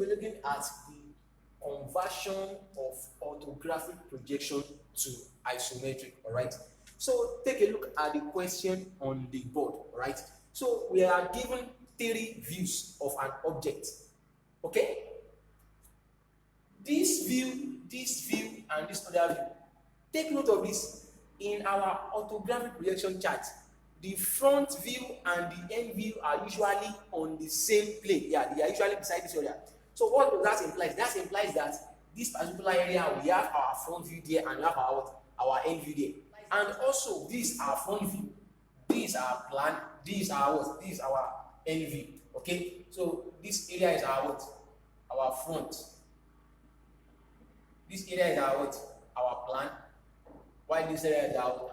be looking at the conversion of orthographic projection to isometric. All right. So take a look at the question on the board. All right. So we are given 3 views of an object. Okay. This view, and this other view. Take note of this. In our orthographic projection chart, the front view and the end view are usually on the same plane. Yeah, they are usually beside each other. So what does that imply? That implies that this particular area, we have our front view there and we have our end view there. And also, this our front view, this our plan, this our what? This is our end view. Okay, so this area is our what? Our front. This area is our what? Our plan. While this area is our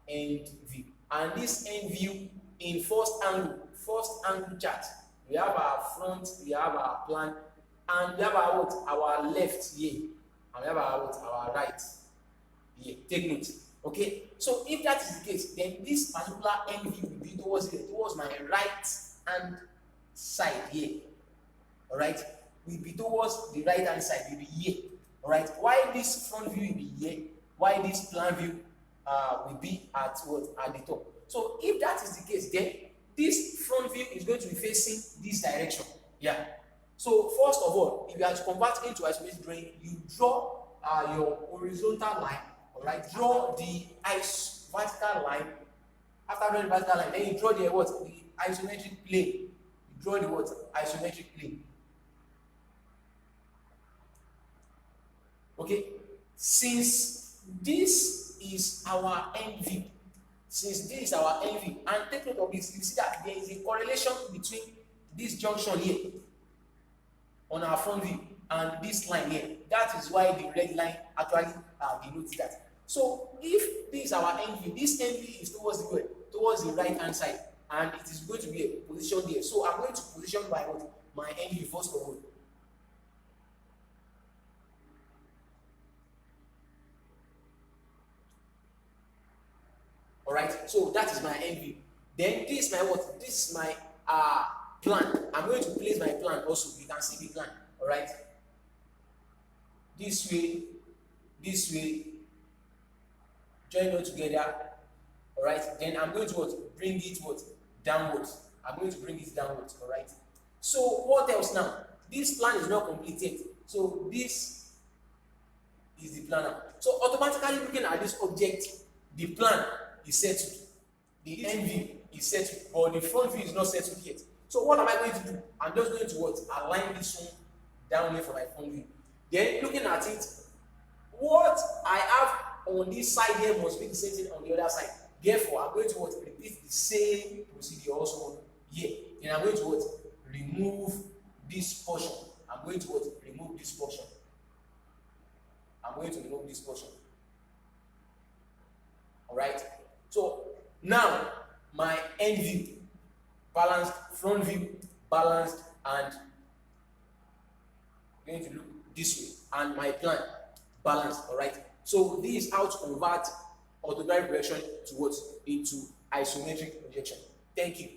end view. And this end view in first angle chart, we have our front, we have our plan, and we have our what? Our left here, and we have our what? Our right here. Take note. Okay. So if that is the case, then this particular end view will be towards my right hand side here. All right. Will be towards the right hand side. Will be here. All right. While this front view will be here, while this plan view will be at what? At the top. So if that is the case, then this front view is going to be facing this direction. Yeah. So first of all, if you are to convert into isometric drawing, you draw your horizontal line. All right. Draw the vertical line. After drawing the vertical line, then you draw the what? The isometric plane. You draw the what? Isometric plane. Okay. Since this is our end view, and take note of this, you see that there is a correlation between this junction here on our front view and this line here. That is why the red line actually denotes that. So if this is our end view, this end view is towards the right hand side, and it is going to be a position there. So I'm going to position my end view first of all. All right, so that is my end view. Then this is my what? This is my plan. I'm going to place my plan also. You can see the plan. All right. This way, join them together. All right. Then I'm going to what? Bring it what? Downwards. I'm going to bring it downwards. All right. So what else now? This plan is not completed. So this is the plan now. So automatically looking at this object, the plan is settled, the end view is settled, but the front view is not settled yet. So what am I going to do? I'm just going to what? Align this one down here for my front view. Then looking at it, what I have on this side here must be the same thing on the other side. Therefore, I'm going to what? Repeat the same procedure also here. Then I'm going to what? Remove this portion. I'm going to what? Remove this portion. All right. So now my end view balanced, front view balanced, and I'm going to look this way, and my plan balanced. All right. So this is how to convert orthographic projection to what? Into isometric projection. Thank you.